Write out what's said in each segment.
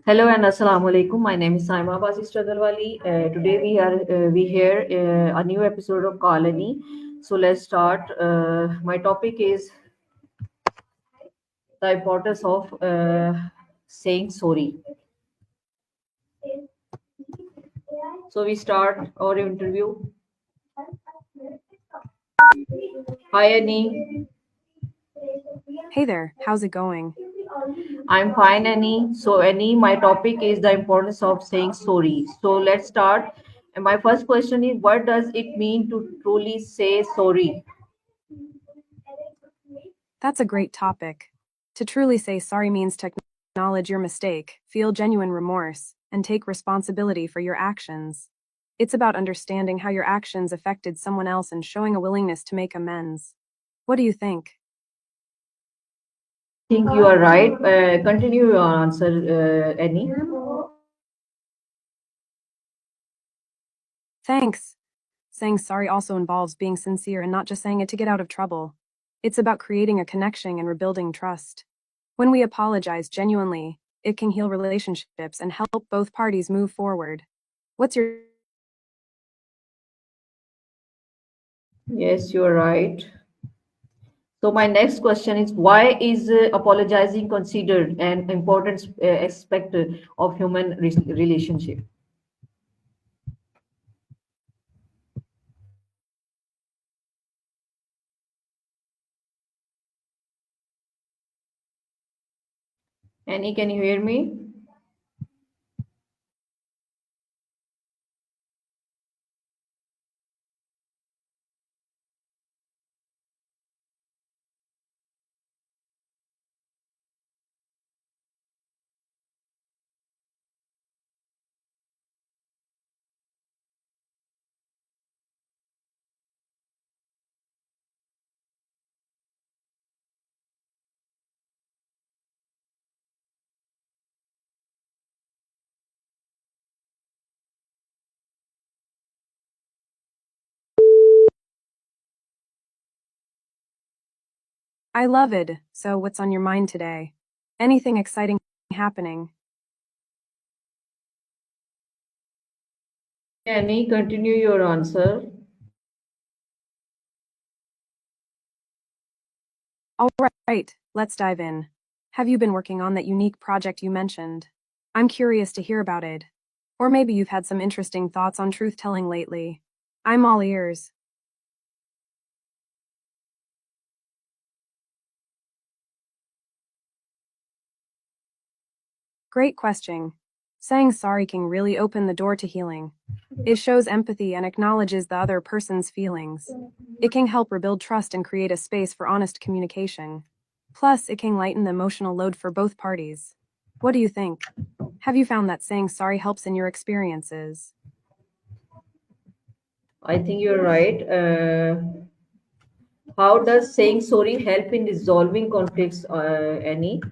Hello and assalamu alaikum. My name is Saima Basistradalwali. Today we hear a new episode of Colony. So let's start. My topic is the importance of saying sorry. So we start our interview. Hi Annie. Hey there, how's it going? I'm fine Annie. So Annie, my topic is the importance of saying sorry. So let's start. And my first question is, what does it mean to truly say sorry? That's a great topic. To truly say sorry means to acknowledge your mistake, feel genuine remorse, and take responsibility for your actions. It's about understanding how your actions affected someone else and showing a willingness to make amends. What do you think? Think you are right. Continue your answer, Annie. Thanks. Saying sorry also involves being sincere and not just saying it to get out of trouble. It's about creating a connection and rebuilding trust. When we apologize genuinely, it can heal relationships and help both parties move forward. What's your Yes, you are right. So my next question is, why is apologizing considered an important aspect of human relationship? Annie, can you hear me? I love it. So, what's on your mind today? Anything exciting happening? Annie, continue your answer. All right, let's dive in. Have you been working on that unique project you mentioned? I'm curious to hear about it. Or maybe you've had some interesting thoughts on truth telling lately. I'm all ears. Great question. Saying sorry can really open the door to healing. It shows empathy and acknowledges the other person's feelings. It can help rebuild trust and create a space for honest communication. Plus, it can lighten the emotional load for both parties. What do you think? Have you found that saying sorry helps in your experiences? I think you're right. How does saying sorry help in resolving conflicts, Annie?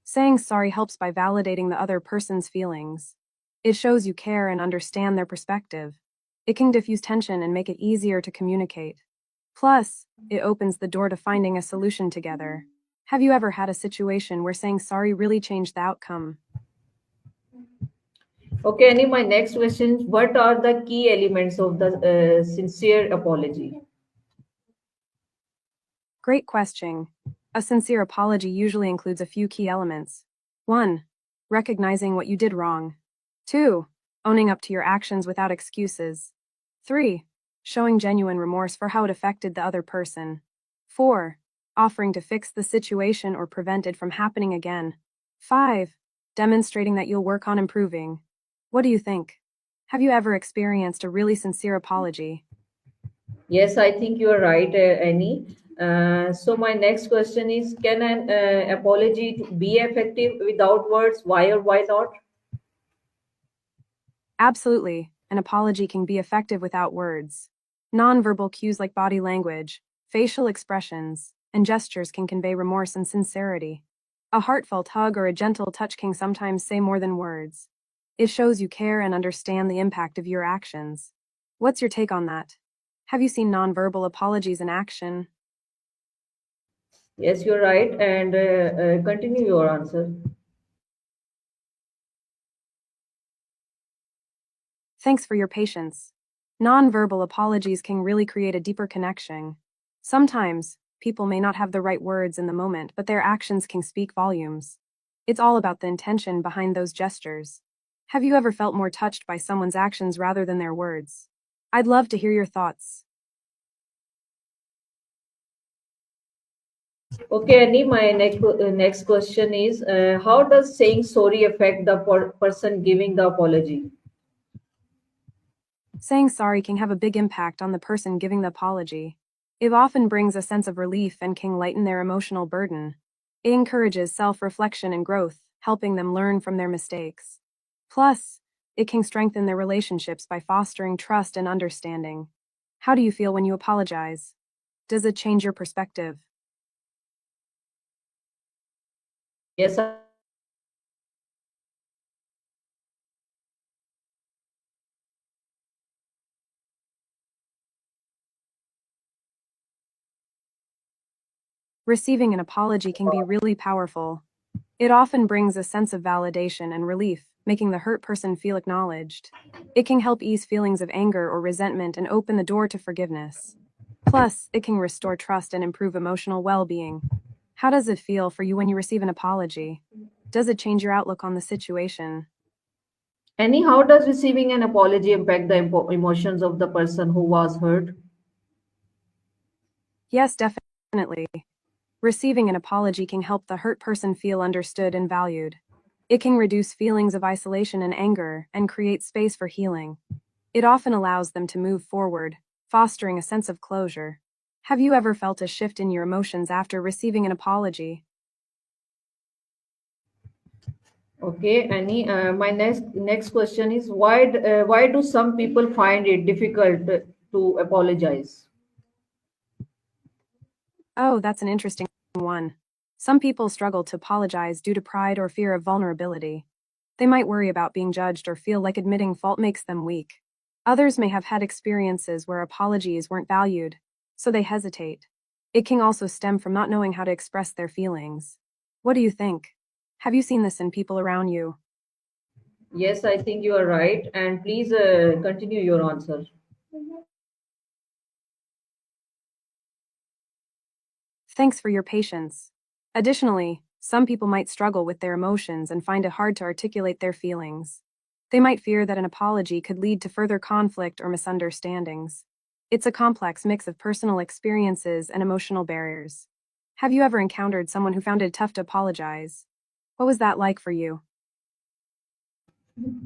Saying sorry helps by validating the other person's feelings. It shows you care and understand their perspective. It can diffuse tension and make it easier to communicate. Plus, it opens the door to finding a solution together. Have you ever had a situation where saying sorry really changed the outcome? Okay, Annie, my next question is, what are the key elements of the sincere apology? Great question. A sincere apology usually includes a few key elements. 1. Recognizing what you did wrong. 2. Owning up to your actions without excuses. 3. Showing genuine remorse for how it affected the other person. 4. Offering to fix the situation or prevent it from happening again. 5. Demonstrating that you'll work on improving. What do you think? Have you ever experienced a really sincere apology? Yes, I think you are right, Annie. So my next question is, can an apology be effective without words? Why or why not? Absolutely, an apology can be effective without words. Nonverbal cues like body language, facial expressions, and gestures can convey remorse and sincerity. A heartfelt hug or a gentle touch can sometimes say more than words. It shows you care and understand the impact of your actions. What's your take on that? Have you seen nonverbal apologies in action? Yes, you're right. And continue your answer. Thanks for your patience. Nonverbal apologies can really create a deeper connection. Sometimes, people may not have the right words in the moment, but their actions can speak volumes. It's all about the intention behind those gestures. Have you ever felt more touched by someone's actions rather than their words? I'd love to hear your thoughts. Okay, Annie, my next question is how does saying sorry affect the person giving the apology? Saying sorry can have a big impact on the person giving the apology. It often brings a sense of relief and can lighten their emotional burden. It encourages self reflection and growth, helping them learn from their mistakes. Plus, it can strengthen their relationships by fostering trust and understanding. How do you feel when you apologize? Does it change your perspective? Yes, Receiving an apology can be really powerful. It often brings a sense of validation and relief, making the hurt person feel acknowledged. It can help ease feelings of anger or resentment and open the door to forgiveness. Plus, it can restore trust and improve emotional well being. How does it feel for you when you receive an apology? Does it change your outlook on the situation? Annie, how does receiving an apology impact the emotions of the person who was hurt? Yes, definitely. Receiving an apology can help the hurt person feel understood and valued. It can reduce feelings of isolation and anger and create space for healing. It often allows them to move forward, fostering a sense of closure. Have you ever felt a shift in your emotions after receiving an apology? Okay, Annie, my next question is why do some people find it difficult to apologize? Oh, that's an interesting one. Some people struggle to apologize due to pride or fear of vulnerability. They might worry about being judged or feel like admitting fault makes them weak. Others may have had experiences where apologies weren't valued, so they hesitate. It can also stem from not knowing how to express their feelings. What do you think? Have you seen this in people around you? Yes, I think you are right. And please continue your answer. Thanks for your patience. Additionally, some people might struggle with their emotions and find it hard to articulate their feelings. They might fear that an apology could lead to further conflict or misunderstandings. It's a complex mix of personal experiences and emotional barriers. Have you ever encountered someone who found it tough to apologize? What was that like for you?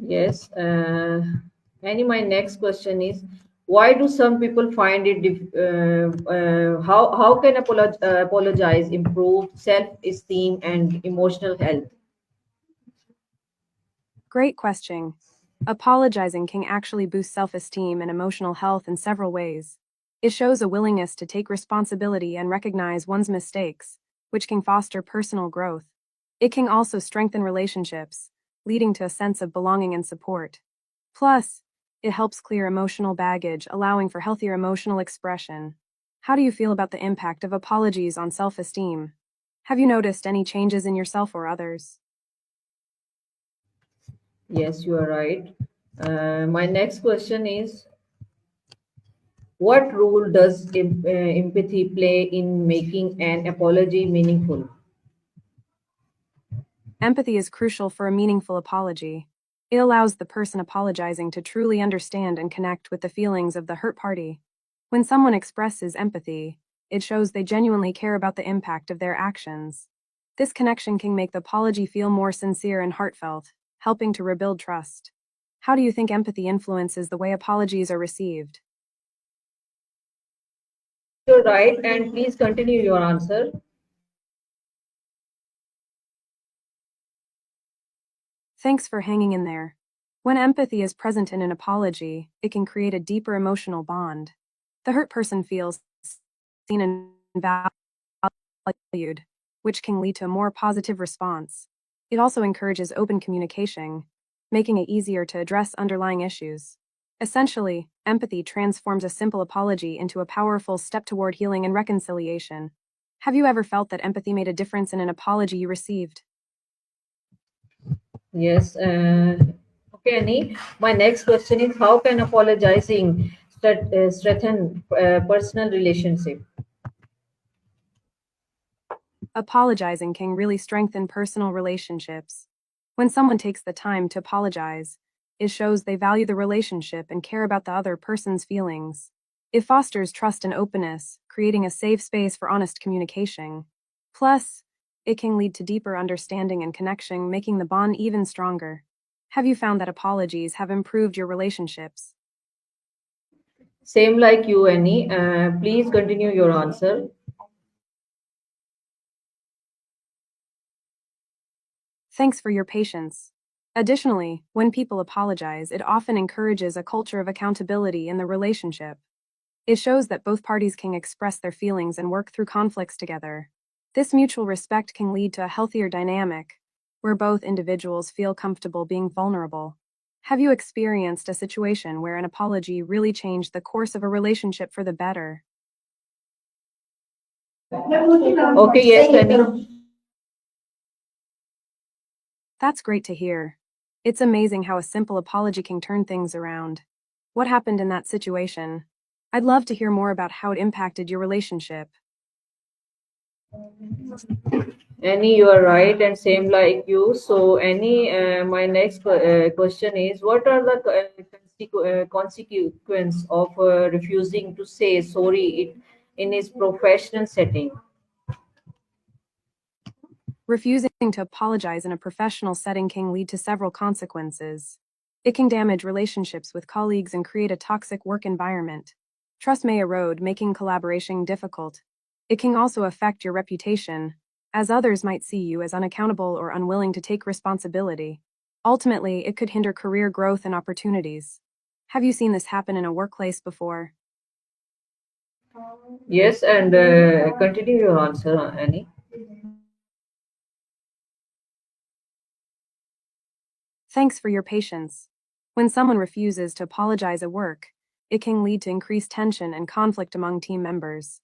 Yes. Annie, my next question is why do some people find it how can apologize improve self-esteem and emotional health? Great question. Apologizing can actually boost self esteem and emotional health in several ways. It shows a willingness to take responsibility and recognize one's mistakes, which can foster personal growth. It can also strengthen relationships, leading to a sense of belonging and support. Plus, it helps clear emotional baggage, allowing for healthier emotional expression. How do you feel about the impact of apologies on self esteem? Have you noticed any changes in yourself or others? Yes, you are right. My next question is what role does empathy play in making an apology meaningful? Empathy is crucial for a meaningful apology. It allows the person apologizing to truly understand and connect with the feelings of the hurt party. When someone expresses empathy, it shows they genuinely care about the impact of their actions. This connection can make the apology feel more sincere and heartfelt, helping to rebuild trust. How do you think empathy influences the way apologies are received? You're right, and please continue your answer. Thanks for hanging in there. When empathy is present in an apology, it can create a deeper emotional bond. The hurt person feels seen and valued, which can lead to a more positive response. It also encourages open communication, making it easier to address underlying issues. Essentially, empathy transforms a simple apology into a powerful step toward healing and reconciliation. Have you ever felt that empathy made a difference in an apology you received? Yes. Okay, Annie. My next question is, how can apologizing strengthen personal relationship? Apologizing can really strengthen personal relationships. When someone takes the time to apologize, it shows they value the relationship and care about the other person's feelings. It fosters trust and openness, creating a safe space for honest communication. Plus, it can lead to deeper understanding and connection, making the bond even stronger. Have you found that apologies have improved your relationships? Same like you, Annie. Please continue your answer. Thanks for your patience. Additionally, when people apologize, it often encourages a culture of accountability in the relationship. It shows that both parties can express their feelings and work through conflicts together. This mutual respect can lead to a healthier dynamic, where both individuals feel comfortable being vulnerable. Have you experienced a situation where an apology really changed the course of a relationship for the better? Okay, yes, Annie. That's great to hear. It's amazing how a simple apology can turn things around. What happened in that situation? I'd love to hear more about how it impacted your relationship. Annie, you are right, and same like you. So, Annie, my next question is, what are the consequence of refusing to say sorry in his professional setting? Refusing to apologize in a professional setting can lead to several consequences. It can damage relationships with colleagues and create a toxic work environment. Trust may erode, making collaboration difficult. It can also affect your reputation, as others might see you as unaccountable or unwilling to take responsibility. Ultimately, it could hinder career growth and opportunities. Have you seen this happen in a workplace before? Yes, and continue your answer, Annie. Thanks for your patience. When someone refuses to apologize at work, it can lead to increased tension and conflict among team members.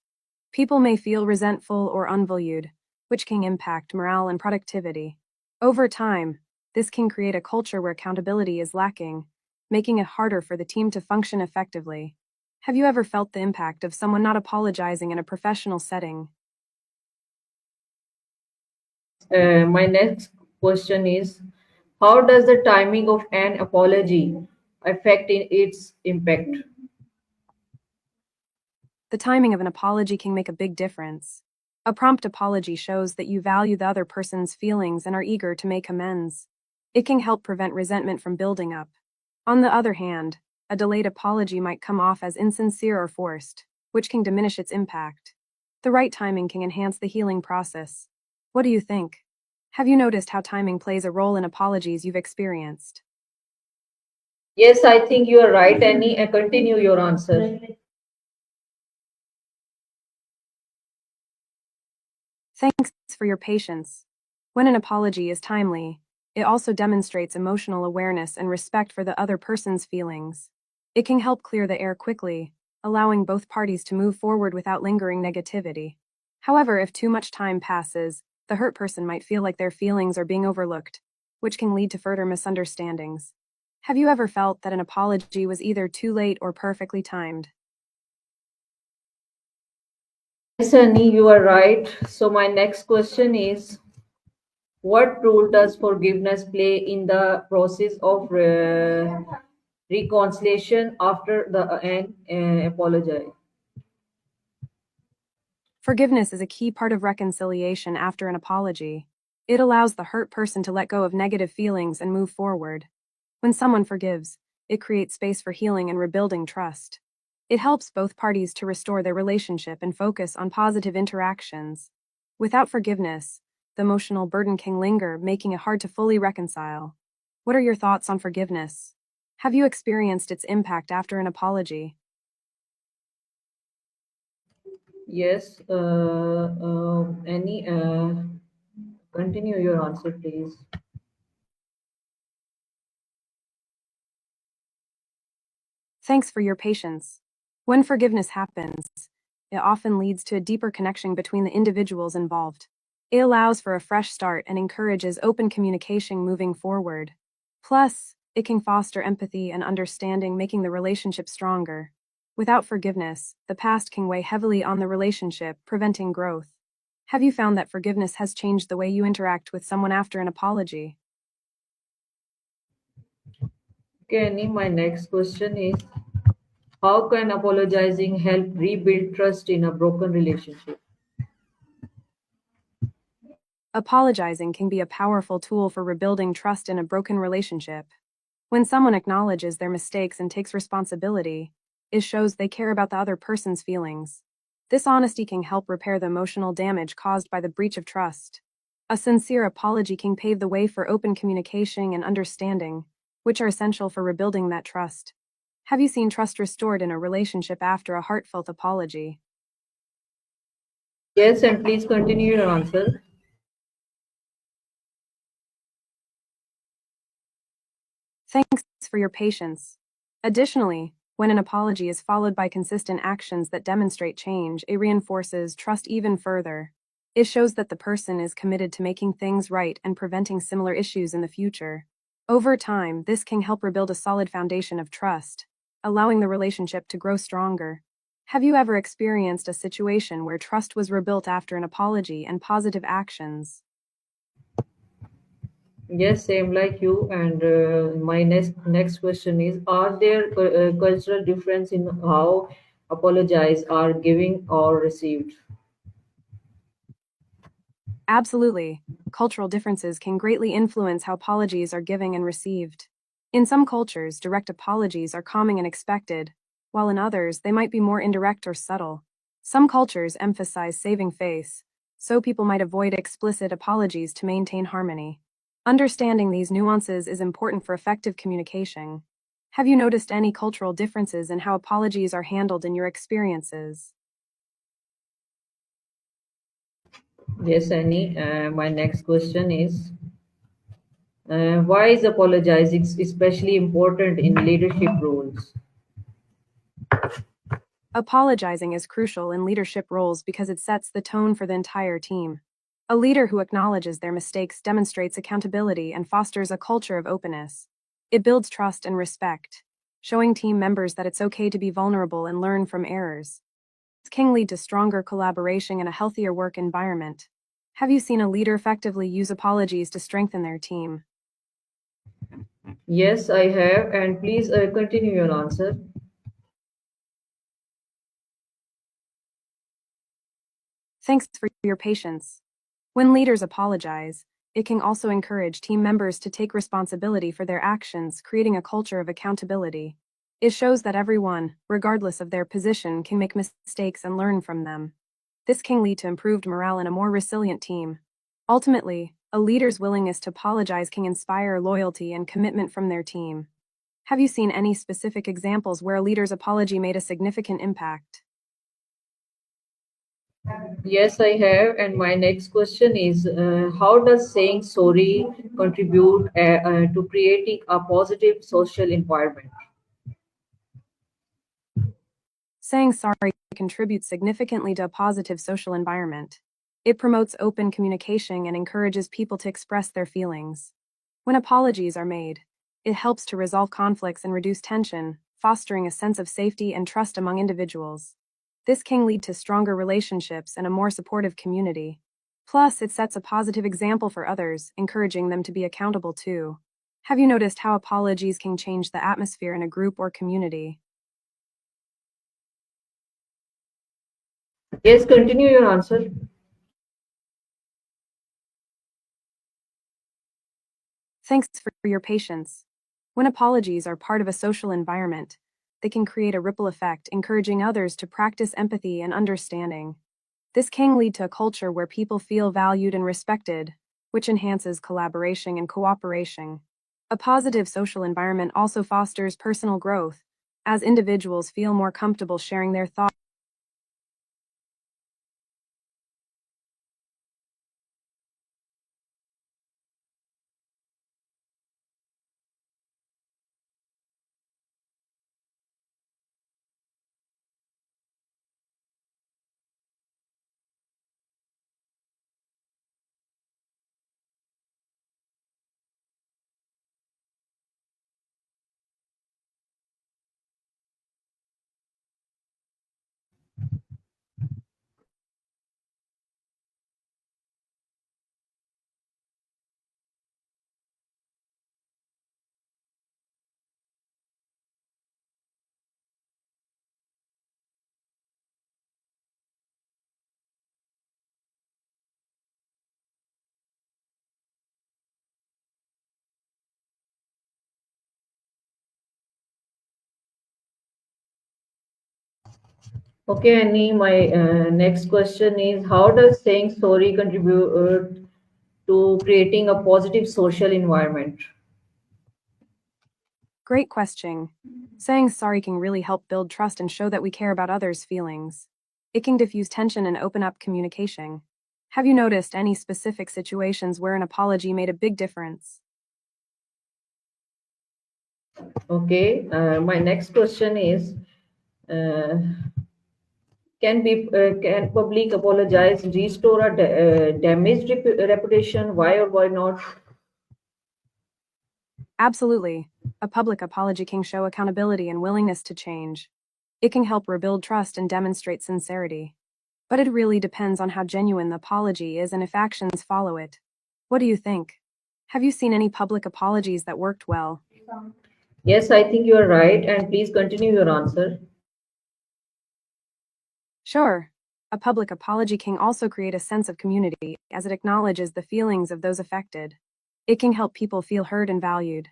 People may feel resentful or unvalued, which can impact morale and productivity. Over time, this can create a culture where accountability is lacking, making it harder for the team to function effectively. Have you ever felt the impact of someone not apologizing in a professional setting? My next question is, how does the timing of an apology affect in its impact? The timing of an apology can make a big difference. A prompt apology shows that you value the other person's feelings and are eager to make amends. It can help prevent resentment from building up. On the other hand, a delayed apology might come off as insincere or forced, which can diminish its impact. The right timing can enhance the healing process. What do you think? Have you noticed how timing plays a role in apologies you've experienced? Yes, I think you are right, Annie. Continue your answer. Thanks for your patience. When an apology is timely, it also demonstrates emotional awareness and respect for the other person's feelings. It can help clear the air quickly, allowing both parties to move forward without lingering negativity. However, if too much time passes, the hurt person might feel like their feelings are being overlooked, which can lead to further misunderstandings. Have you ever felt that an apology was either too late or perfectly timed? Yes, Annie, you are right. So my next question is, what role does forgiveness play in the process of reconciliation after the an apology? Forgiveness is a key part of reconciliation after an apology. It allows the hurt person to let go of negative feelings and move forward. When someone forgives, it creates space for healing and rebuilding trust. It helps both parties to restore their relationship and focus on positive interactions. Without forgiveness, the emotional burden can linger, making it hard to fully reconcile. What are your thoughts on forgiveness? Have you experienced its impact after an apology? Yes, Annie, continue your answer, please. Thanks for your patience. When forgiveness happens, it often leads to a deeper connection between the individuals involved. It allows for a fresh start and encourages open communication moving forward. Plus, it can foster empathy and understanding, making the relationship stronger. Without forgiveness, the past can weigh heavily on the relationship, preventing growth. Have you found that forgiveness has changed the way you interact with someone after an apology? Okay, Annie, my next question is, how can apologizing help rebuild trust in a broken relationship? Apologizing can be a powerful tool for rebuilding trust in a broken relationship. When someone acknowledges their mistakes and takes responsibility, it shows they care about the other person's feelings. This honesty can help repair the emotional damage caused by the breach of trust. A sincere apology can pave the way for open communication and understanding, which are essential for rebuilding that trust. Have you seen trust restored in a relationship after a heartfelt apology? Yes, and please continue your answer. Thanks for your patience. Additionally, when an apology is followed by consistent actions that demonstrate change, it reinforces trust even further. It shows that the person is committed to making things right and preventing similar issues in the future. Over time, this can help rebuild a solid foundation of trust, allowing the relationship to grow stronger. Have you ever experienced a situation where trust was rebuilt after an apology and positive actions? Yes, same like you. And my next question is: are there cultural difference in how apologize are giving or received? Absolutely. Cultural differences can greatly influence how apologies are given and received. In some cultures, direct apologies are common and expected, while in others, they might be more indirect or subtle. Some cultures emphasize saving face, so people might avoid explicit apologies to maintain harmony. Understanding these nuances is important for effective communication. Have you noticed any cultural differences in how apologies are handled in your experiences? Yes, Annie. My next question is: why is apologizing especially important in leadership roles? Apologizing is crucial in leadership roles because it sets the tone for the entire team. A leader who acknowledges their mistakes demonstrates accountability and fosters a culture of openness. It builds trust and respect, showing team members that it's okay to be vulnerable and learn from errors. This can lead to stronger collaboration and a healthier work environment. Have you seen a leader effectively use apologies to strengthen their team? Yes, I have, and please continue your answer. Thanks for your patience. When leaders apologize, it can also encourage team members to take responsibility for their actions, creating a culture of accountability. It shows that everyone, regardless of their position, can make mistakes and learn from them. This can lead to improved morale and a more resilient team. Ultimately, a leader's willingness to apologize can inspire loyalty and commitment from their team. Have you seen any specific examples where a leader's apology made a significant impact? Yes, I have, and my next question is: how does saying sorry contribute to creating a positive social environment? Saying sorry contributes significantly to a positive social environment. It promotes open communication and encourages people to express their feelings. When apologies are made, it helps to resolve conflicts and reduce tension, fostering a sense of safety and trust among individuals. This can lead to stronger relationships and a more supportive community. Plus, it sets a positive example for others, encouraging them to be accountable too. Have you noticed how apologies can change the atmosphere in a group or community? Yes, continue your answer. Thanks for your patience. When apologies are part of a social environment, they can create a ripple effect, encouraging others to practice empathy and understanding. This can lead to a culture where people feel valued and respected, which enhances collaboration and cooperation. A positive social environment also fosters personal growth, as individuals feel more comfortable sharing their thoughts. Okay, Annie, my next question is how does saying sorry contribute to creating a positive social environment? Great question. Saying sorry can really help build trust and show that we care about others' feelings. It can diffuse tension and open up communication. Have you noticed any specific situations where an apology made a big difference? Okay, my next question is uh, can public apologize restore a damaged reputation? Why or why not? Absolutely. A public apology can show accountability and willingness to change. It can help rebuild trust and demonstrate sincerity. But it really depends on how genuine the apology is and if actions follow it. What do you think? Have you seen any public apologies that worked well? Yes, I think you are right, and please continue your answer. Sure. A public apology can also create a sense of community as it acknowledges the feelings of those affected. It can help people feel heard and valued.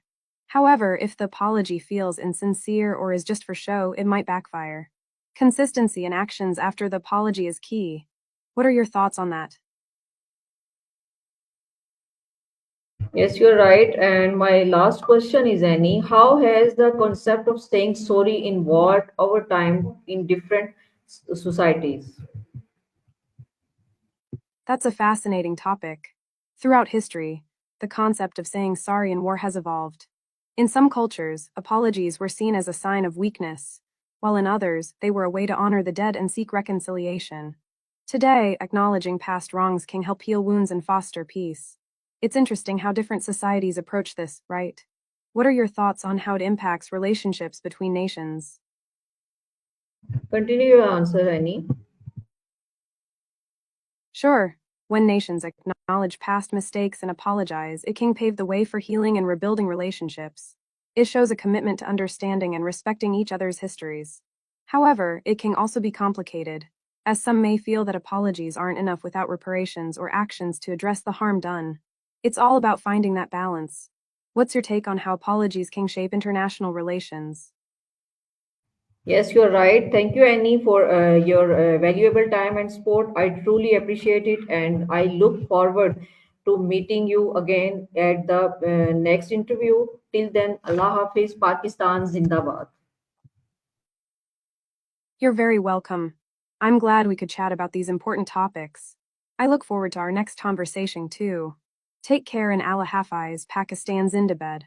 However, if the apology feels insincere or is just for show, it might backfire. Consistency in actions after the apology is key. What are your thoughts on that? Yes, you're right. And my last question is Annie, how has the concept of saying sorry evolved over time in different societies? That's a fascinating topic. Throughout history, the concept of saying sorry in war has evolved. In some cultures, apologies were seen as a sign of weakness, while in others, they were a way to honor the dead and seek reconciliation. Today, acknowledging past wrongs can help heal wounds and foster peace. It's interesting how different societies approach this, right? What are your thoughts on how it impacts relationships between nations? Continue your answer, Annie. Sure, when nations acknowledge past mistakes and apologize, it can pave the way for healing and rebuilding relationships. It shows a commitment to understanding and respecting each other's histories. However, it can also be complicated, as some may feel that apologies aren't enough without reparations or actions to address the harm done. It's all about finding that balance. What's your take on how apologies can shape international relations? Yes, you're right. Thank you, Annie, for your valuable time and support. I truly appreciate it, and I look forward to meeting you again at the next interview. Till then, Allah Hafiz, Pakistan Zindabad. You're very welcome. I'm glad we could chat about these important topics. I look forward to our next conversation too. Take care and Allah Hafiz, Pakistan Zindabad.